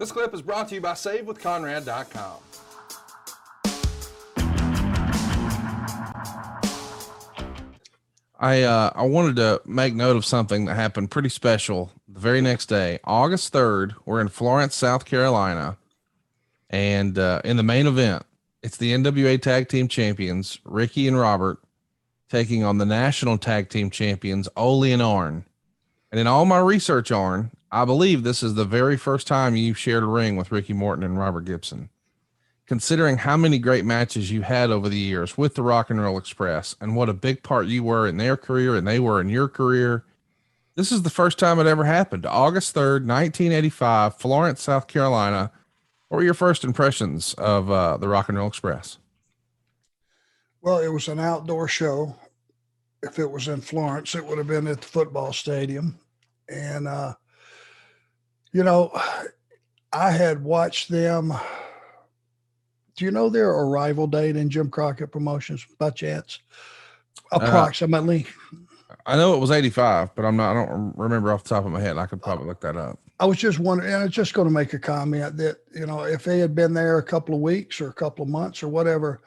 This clip is brought to you by SaveWithConrad.com. I wanted to make note of something that happened pretty special the very next day, August 3rd. We're in Florence, South Carolina, and in the main event, it's the NWA Tag Team Champions, Ricky and Robert, taking on the National Tag Team Champions, Ole and Arn. And in all my research, Arn, I believe this is the very first time you've shared a ring with Ricky Morton and Robert Gibson. Considering how many great matches you had over the years with the Rock and Roll Express and what a big part you were in their career and they were in your career, this is the first time it ever happened. August 3rd, 1985, Florence, South Carolina. What were your first impressions of the Rock and Roll Express? Well, it was an outdoor show. If it was in Florence, it would have been at the football stadium. And, I had watched them. Do you know their arrival date in Jim Crockett Promotions by chance? Approximately. I know it was 85, but I don't remember off the top of my head. I could probably look that up. I was just wondering, and I was just going to make a comment that, if they had been there a couple of weeks or a couple of months or whatever,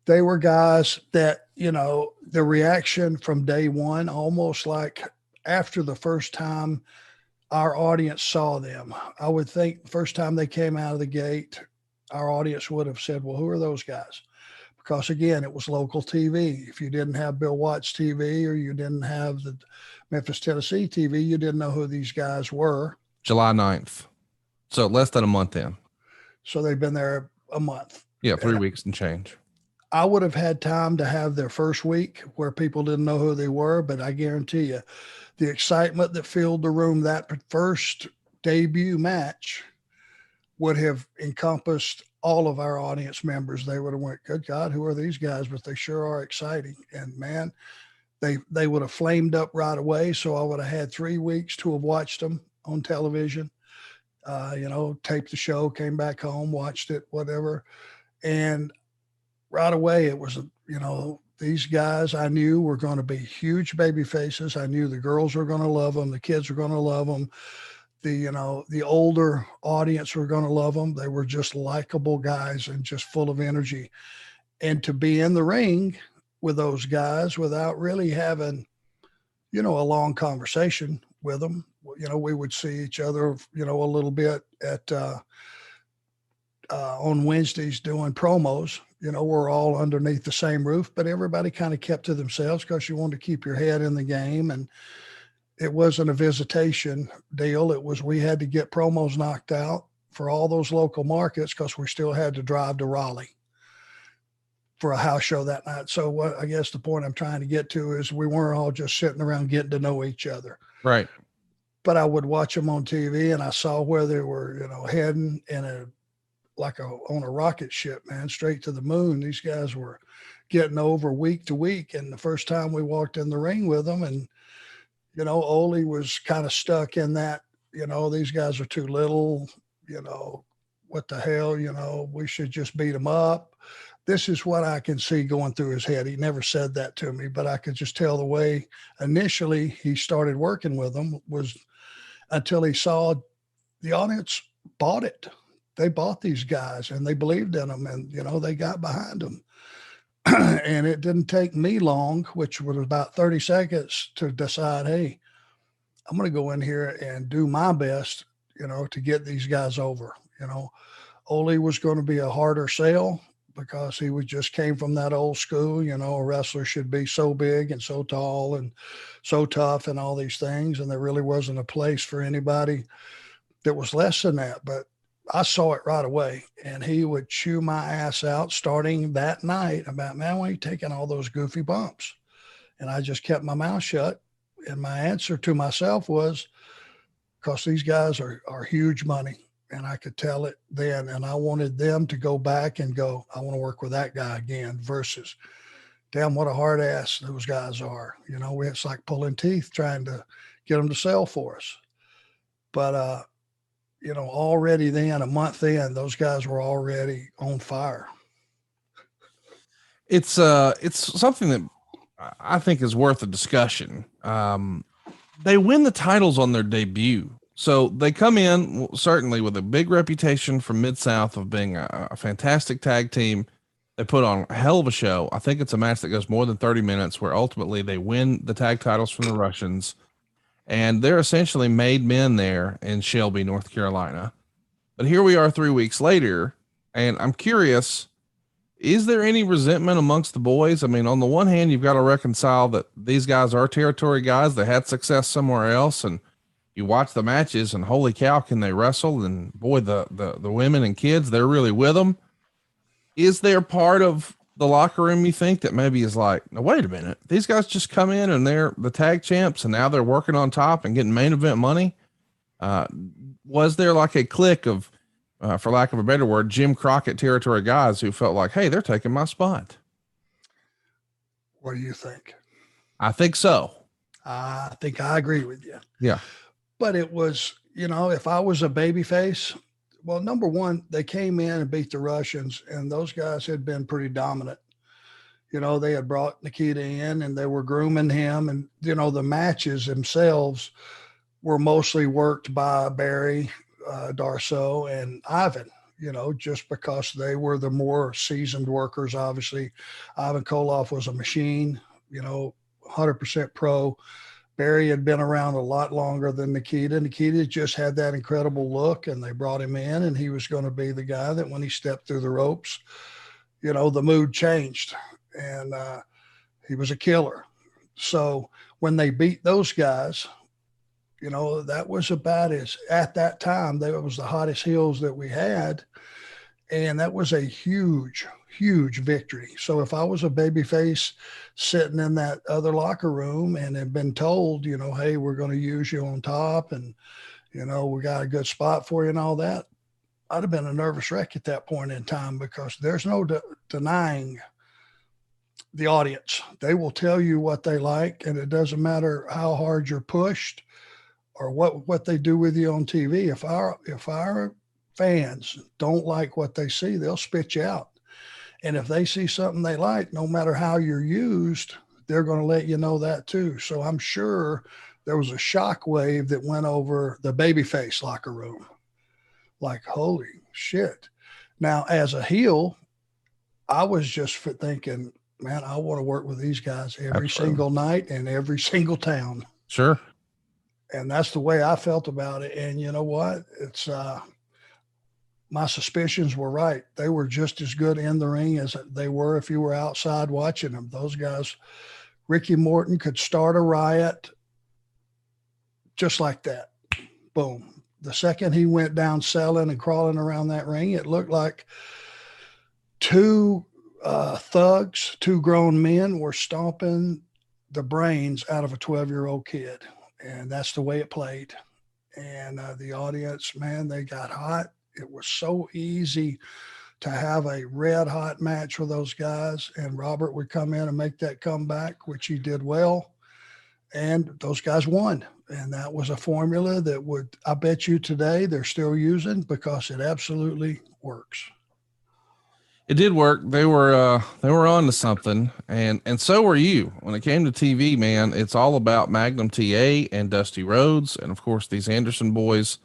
they were guys that, the reaction from day one, almost like after the first time our audience saw them, I would think the first time they came out of the gate, our audience would have said, well, who are those guys? Because again, it was local TV. If you didn't have Bill Watts TV or you didn't have the Memphis, Tennessee TV, you didn't know who these guys were. July 9th. So less than a month in. So they've been there a month. Yeah, 3 weeks and change. I would have had time to have their first week where people didn't know who they were, but I guarantee you the excitement that filled the room that first debut match would have encompassed all of our audience members. They would have went, good God, who are these guys? But they sure are exciting. And man, they would have flamed up right away. So I would have had 3 weeks to have watched them on television, taped the show, came back home, watched it, whatever. And right away, it was, these guys I knew were going to be huge baby faces. I knew the girls were going to love them. The kids were going to love them. The older audience were going to love them. They were just likable guys and just full of energy. And to be in the ring with those guys without really having, a long conversation with them, we would see each other, a little bit at, on Wednesdays doing promos. We're all underneath the same roof, but everybody kind of kept to themselves because you wanted to keep your head in the game. And it wasn't a visitation deal. It was, we had to get promos knocked out for all those local markets because we still had to drive to Raleigh for a house show that night. So what I guess the point I'm trying to get to is we weren't all just sitting around getting to know each other. Right. But I would watch them on TV and I saw where they were, heading in on a rocket ship, man, straight to the moon. These guys were getting over week to week. And the first time we walked in the ring with them and, Ole was kind of stuck in that, these guys are too little, what the hell, we should just beat them up. This is what I can see going through his head. He never said that to me, but I could just tell the way initially he started working with them was until he saw the audience bought it. They bought these guys and they believed in them and, they got behind them. And it didn't take me long, which was about 30 seconds to decide, hey, I'm going to go in here and do my best, to get these guys over. Ole was going to be a harder sell because he just came from that old school, a wrestler should be so big and so tall and so tough and all these things. And there really wasn't a place for anybody that was less than that. But I saw it right away, and he would chew my ass out starting that night about, man, why are you taking all those goofy bumps? And I just kept my mouth shut. And my answer to myself was, because these guys are huge money. And I could tell it then. And I wanted them to go back and go, I want to work with that guy again versus, damn, what a hard ass those guys are. It's like pulling teeth trying to get them to sell for us. But, already then, a month in, those guys were already on fire. It's something that I think is worth a discussion. They win the titles on their debut. So they come in certainly with a big reputation from Mid-South of being a fantastic tag team. They put on a hell of a show. I think it's a match that goes more than 30 minutes where ultimately they win the tag titles from the Russians. And they're essentially made men there in Shelby, North Carolina. But here we are 3 weeks later, and I'm curious, is there any resentment amongst the boys? I mean, on the one hand, you've got to reconcile that these guys are territory guys. They had success somewhere else, and you watch the matches and holy cow, can they wrestle? And boy, the women and kids, they're really with them. Is there part of the locker room you think that maybe is like, no, wait a minute, these guys just come in and they're the tag champs and now they're working on top and getting main event money? Was there like a clique of, for lack of a better word, Jim Crockett territory guys who felt like, hey, they're taking my spot? What do you think? I think so. I think I agree with you. Yeah. But it was, if I was a babyface, well, number one, they came in and beat the Russians, and those guys had been pretty dominant. They had brought Nikita in and they were grooming him, and, the matches themselves were mostly worked by Barry, Darsow, and Ivan, just because they were the more seasoned workers. Obviously, Ivan Koloff was a machine, 100% pro. Barry had been around a lot longer than Nikita. Nikita just had that incredible look, and they brought him in, and he was going to be the guy that when he stepped through the ropes, the mood changed, and he was a killer. So when they beat those guys, that was about at that time, that was the hottest heels that we had. And that was a huge, huge victory. So if I was a babyface sitting in that other locker room and had been told, hey, we're going to use you on top and, we got a good spot for you and all that, I'd have been a nervous wreck at that point in time, because there's no denying the audience. They will tell you what they like, and it doesn't matter how hard you're pushed or what they do with you on TV. If our fans don't like what they see, they'll spit you out. And if they see something they like, no matter how you're used, they're going to let you know that too. So I'm sure there was a shock wave that went over the babyface locker room. Like, holy shit. Now, as a heel, I was just thinking, man, I want to work with these guys every single night in every single town. Sure. And that's the way I felt about it. And you know what? It's, my suspicions were right. They were just as good in the ring as they were if you were outside watching them. Those guys, Ricky Morton could start a riot just like that. Boom. The second he went down selling and crawling around that ring, it looked like two thugs, two grown men were stomping the brains out of a 12-year-old kid. And that's the way it played. And the audience, man, they got hot. It was so easy to have a red hot match with those guys, and Robert would come in and make that comeback, which he did well. And those guys won. And that was a formula that I bet you today they're still using, because it absolutely works. It did work. They were on to something, and so were you. When it came to TV, man, it's all about Magnum TA and Dusty Rhodes, and of course these Anderson boys.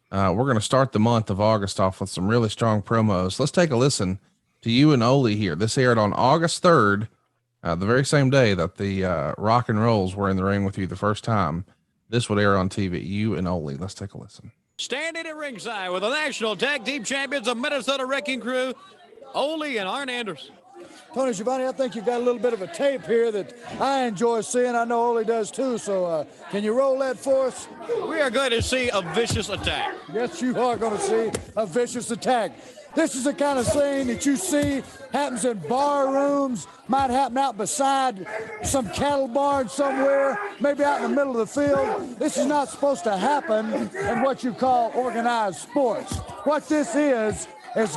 We're going to start the month of August off with some really strong promos. Let's take a listen to you and Ole here. This aired on August 3rd, the very same day that the Rock and Rolls were in the ring with you the first time. This would air on TV. You and Ole. Let's take a listen. Standing at ringside with the National Tag Team Champions of Minnesota Wrecking Crew, Ole and Arn Anderson. Tony Schiavone, I think you've got a little bit of a tape here that I enjoy seeing. I know Ole does too, so can you roll that for us? We are going to see a vicious attack. Yes, you are going to see a vicious attack. This is the kind of thing that you see happens in bar rooms, might happen out beside some cattle barn somewhere, maybe out in the middle of the field. This is not supposed to happen in what you call organized sports. What this is is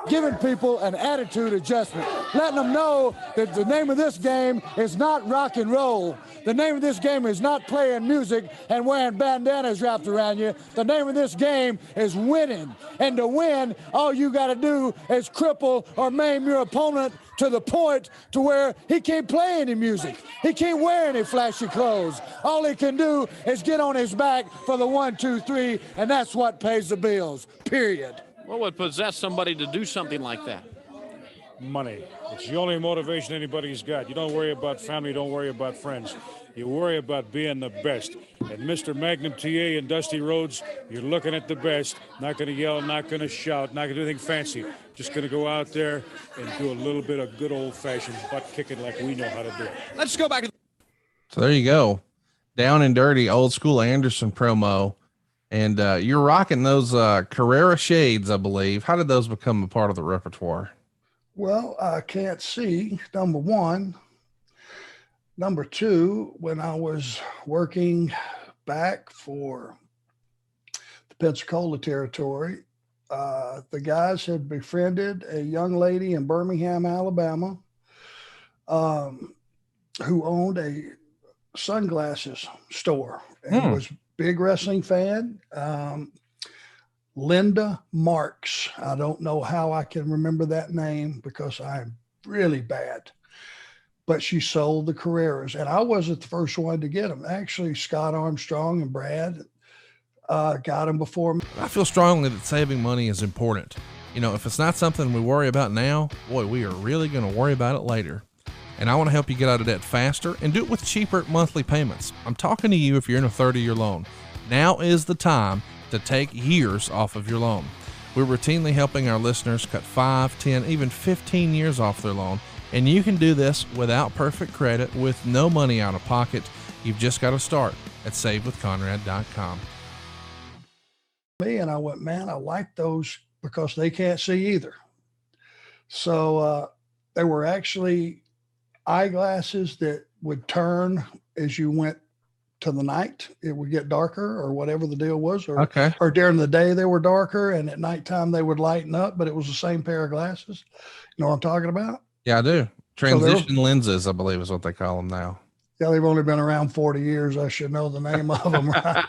giving people an attitude adjustment, letting them know that the name of this game is not rock and roll. The name of this game is not playing music and wearing bandanas wrapped around you. The name of this game is winning. And to win, all you got to do is cripple or maim your opponent to the point to where he can't play any music. He can't wear any flashy clothes. All he can do is get on his back for the 1, 2, 3, and that's what pays the bills, period. What would possess somebody to do something like that? Money. It's the only motivation anybody's got. You don't worry about family, you don't worry about friends. You worry about being the best. And Mr. Magnum TA and Dusty Rhodes, you're looking at the best. Not going to yell, not going to shout, not going to do anything fancy. Just going to go out there and do a little bit of good old-fashioned butt kicking like we know how to do it. Let's go back. So there you go. Down and dirty, old school Anderson promo. And you're rocking those Carrera shades, I believe. How did those become a part of the repertoire? Well, I can't see, number one. Number two, when I was working back for the Pensacola territory, the guys had befriended a young lady in Birmingham, Alabama, who owned a sunglasses store and was a big wrestling fan. Linda Marks. I don't know how I can remember that name because I'm really bad. But she sold the Carreras, and I wasn't the first one to get them. Actually, Scott Armstrong and Brad got them before me. I feel strongly that saving money is important. You know, if it's not something we worry about now, boy, we are really going to worry about it later. And I want to help you get out of debt faster and do it with cheaper monthly payments. I'm talking to you if you're in a 30-year loan. Now is the time to take years off of your loan. We're routinely helping our listeners cut 5, 10, even 15 years off their loan. And you can do this without perfect credit with no money out of pocket. You've just got to start at savewithconrad.com. And I went, man, I like those because they can't see either. So they were actually eyeglasses that would turn as you went to the night. It would get darker or whatever the deal was. Or, Okay. or during the day they were darker and at nighttime they would lighten up, but it was the same pair of glasses. You know what I'm talking about? Yeah, I do. Transition lenses, I believe is what they call them now. Yeah, they've only been around 40 years. I should know the name of them, right?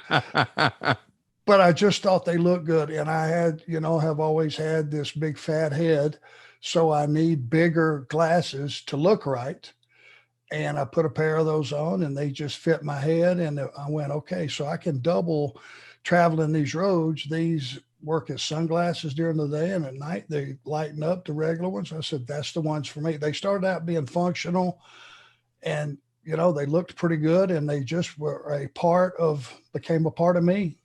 But I just thought they looked good. And I had, have always had this big fat head. So I need bigger glasses to look right. And I put a pair of those on and they just fit my head. And I went, okay, so I can double traveling these roads. These work as sunglasses during the day, and at night they lighten up the regular ones. I said, that's the ones for me. They started out being functional and, they looked pretty good and they just were became a part of me.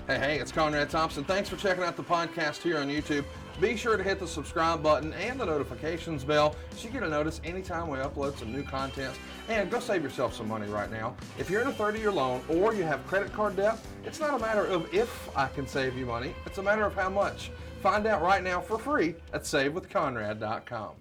Hey, it's Conrad Thompson. Thanks for checking out the podcast here on YouTube. Be sure to hit the subscribe button and the notifications bell so you get a notice anytime we upload some new content. And go save yourself some money right now. If you're in a 30-year loan or you have credit card debt, it's not a matter of if I can save you money. It's a matter of how much. Find out right now for free at savewithconrad.com.